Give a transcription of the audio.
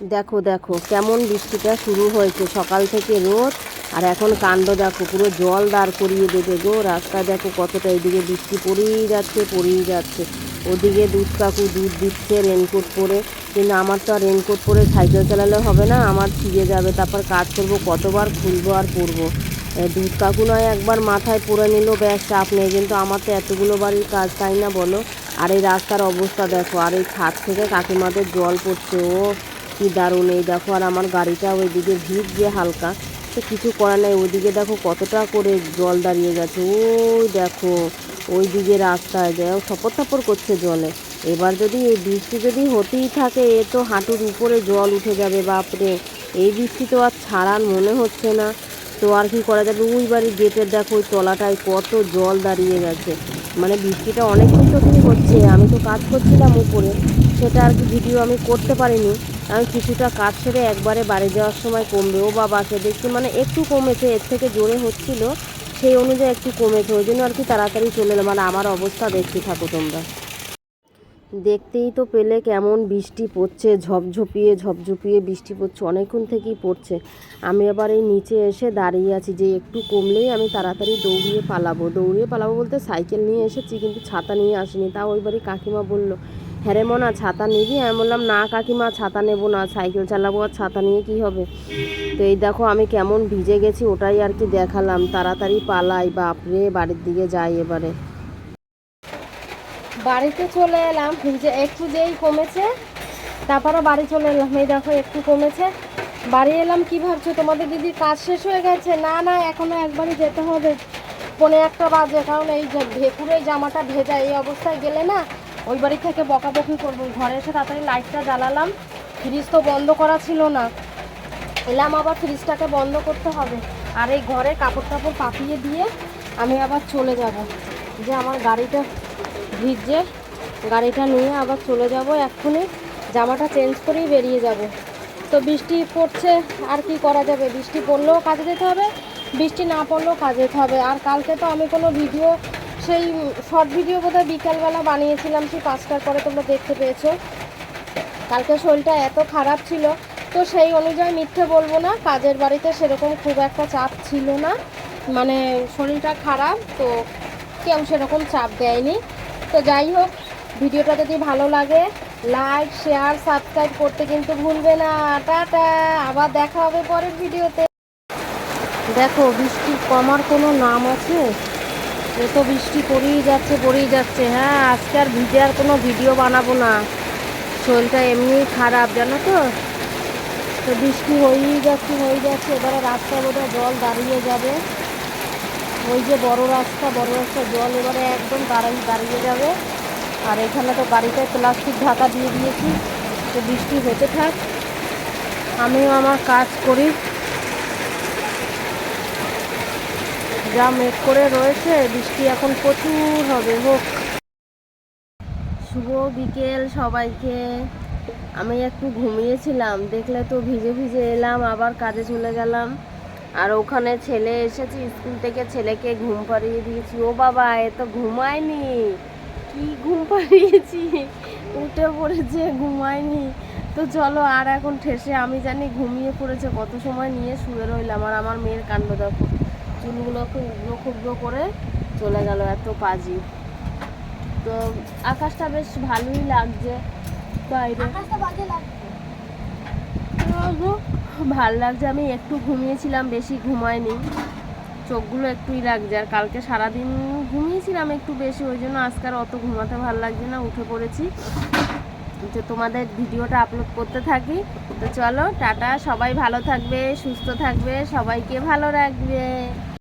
দেখো দেখো কেমন বৃষ্টিটা শুরু হয়েছে, সকাল থেকে রোদ আর এখন কাণ্ড দেখো, পুরো জল দাঁড় করিয়ে দেবে গো। রাস্তা দেখো কতটা, এদিকে বৃষ্টি পড়েই যাচ্ছে। ওদিকে দুধ কাকু দুধ দিচ্ছে রেনকোট পরে, কিন্তু আমার তো আর রেনকোট পরে সাইকেল চালালে হবে না, আমার ছিঁড়ে যাবে, তারপর কাজ করবো কতবার খুলবো আর পরবো। দুধ কাকু নয় একবার মাথায় পরে নিল, ব্যাস চাপ নেই, কিন্তু আমার তো এতগুলো বাড়ির কাজ, তাই না বলো। আর এই রাস্তার অবস্থা দেখো, আর এই ছাদ থেকে কাকিমাদের জল পড়ছে, ও কি দারুণ। এই দেখো, আর আমার গাড়িটা ওইদিকে ভিজছে হালকা, তো কিছু করার নেই। ওইদিকে দেখো কতটা করে জল দাঁড়িয়ে গেছে, ওই দেখো ওইদিকে রাস্তায় যায় সপর থাপড় করছে জলে। এবার যদি এই বৃষ্টি যদি হতেই থাকে, এ তো হাঁটুর উপরে জল উঠে যাবে, বাপরে। এই বৃষ্টি তো আর ছাড়ার মনে হচ্ছে না। তো আর কি করা যাবে, ওই বাড়ির গেটের দেখো ওই তলাটায় কত জল দাঁড়িয়ে গেছে। মানে বৃষ্টিটা অনেকক্ষণ তো দিন হচ্ছে, আমি তো কাজ করছিলাম উপরে, সেটা আর কি ভিডিও আমি করতে পারিনি। আমি কিছুটা কাজ সেরে একবারে বাড়ি যাওয়ার সময় কমবে, ও বাবা সে দেখছি মানে একটু কমেছে, এর থেকে জোরে হচ্ছিল সেই অনুযায়ী একটু কমেছে, ওই জন্য আর কি তাড়াতাড়ি চলে এলাম। আর আমার অবস্থা দেখতে থাকো তোমরা, দেখতেই তো পেলে কেমন বৃষ্টি পড়ছে, ঝপঝপিয়ে বৃষ্টি পড়ছে, অনেকক্ষণ থেকেই পড়ছে। আমি আবার এই নিচে এসে দাঁড়িয়ে আছি, যে একটু কমলেই আমি তাড়াতাড়ি দৌড়িয়ে পালাবো বলতে সাইকেল নিয়ে এসেছি, কিন্তু ছাতা নিয়ে আসিনি। তাও ওই বাড়ি কাকিমা বলল, হ্যাঁ রে মনা ছাতা নিবি? আমি বললাম না কাকিমা ছাতা নেবো না, সাইকেল চালাবো, আর ছাতা নিয়ে কি হবে। তো এই দেখো আমি কেমন ভিজে গেছি, ওটাই আর কি দেখালাম। তাড়াতাড়ি পালাই, বাপরে বাড়ির দিকে যাই এবারে। বাড়িতে চলে এলাম, যে একটু যেই কমেছে তারপরও বাড়ি চলে এলাম। এই দেখো একটু কমেছে, বাড়ি এলাম। কি ভাবছো, তোমাদের দিদির কাজ শেষ হয়ে গেছে? না না, এখনও একবারই যেতে হবে, 1:45 বাজে। কারণ এই যে ভেকুরে জামাটা ভেজা, এই অবস্থায় গেলে না ওই বাড়ি থেকে বকাবকি করবো। ঘরে এসে তাড়াতাড়ি লাইটটা জ্বালালাম, ফ্রিজ তো বন্ধ করা ছিল না, এলাম আবার ফ্রিজটাকে বন্ধ করতে হবে। আর এই ঘরে কাপড় টাপড় পাপিয়ে দিয়ে আমি আবার চলে যাব, যে আমার গাড়িটা ভিজে, গাড়িটা নিয়ে আবার চলে যাব এক্ষুনি, জামাটা চেঞ্জ করেই বেরিয়ে যাব। তো বৃষ্টি পড়ছে, আর কি করা যাবে, বৃষ্টি পড়লেও কাজে যেতে হবে, বৃষ্টি না পড়লেও কাজে যেতে হবে। আর কালকে তো আমি কোনো ভিডিও, সেই শর্ট ভিডিও বোধহয় বিকালবেলা বানিয়েছিলাম, সেই 5টার পরে তোমরা দেখতে পেয়েছো। কালকে শরীরটা এত খারাপ ছিল, তো সেই অনুযায়ী মিথ্যে বলবো না, কাজের বাড়িতে সেরকম খুব একটা চাপ ছিল না, মানে শরীরটা খারাপ তো কেউ সেরকম চাপ দেয়নি। তো যাই হোক, ভিডিওটা যদি ভালো লাগে লাইক শেয়ার সাবস্ক্রাইব করতে কিন্তু ভুলবে না। টাটা, আবার দেখা হবে পরের ভিডিওতে। দেখো বৃষ্টি কমার কোনো নাম আছে? এ তো বৃষ্টি পড়েই যাচ্ছে। হ্যাঁ, আজকে আর ভিজে আর কোনো ভিডিও বানাবো না, শরীরটা এমনি খারাপ জানো তো। তো বৃষ্টি হয়েই যাচ্ছে, এবারে রাস্তা বোধহয় জল দাঁড়িয়ে যাবে। ওই যে বড় রাস্তা জল এবারে একদম দাঁড়িয়ে যাবে। আর এখানে তো গাড়িটায় প্লাস্টিক ঢাকা দিয়ে দিয়েছি, তো বৃষ্টি হতে থাক, আমিও আমার কাজ করি। যা মেঘ করে রয়েছে, বৃষ্টি এখন প্রচুর হবে, হোক। শুভ বিকেল সবাইকে। আমি একটু ঘুমিয়েছিলাম, দেখলে তো ভিজে এলাম, আবার কাজে চলে গেলাম। আর ওখানে ছেলে এসেছে স্কুল থেকে, ছেলেকে ঘুম পাড়িয়ে দিয়েছি। ও বাবা, এ তো ঘুমায়নি, কি ঘুম পাড়িয়েছি, উঠে পড়েছে, ঘুমায়নি। তো চলো, আর এখন ঠেসে আমি জানি ঘুমিয়ে পড়েছে, কত সময় নিয়ে শুয়ে রইলাম। আর আমার মেয়ের কাণ্ড দেখো, চুলগুলোকে উগড়ো করে চলে গেল, এত পাজি। তো আকাশটা বেশ ভালোই লাগছে বাইরে, ভাল লাগছে। আমি একটু ঘুমিয়েছিলাম, বেশি ঘুমায়নি, চোখগুলো একটুই লাগছে। আর কালকে সারাদিন ঘুমিয়েছিলাম একটু বেশি, ওই জন্য আজকাল অত ঘুমাতে ভালো লাগছে না, উঠে পড়েছি। তো তোমাদের ভিডিওটা আপলোড করতে থাকি। তো চলো টাটা, সবাই ভালো থাকবে, সুস্থ থাকবে, সবাইকে ভালো রাখবে।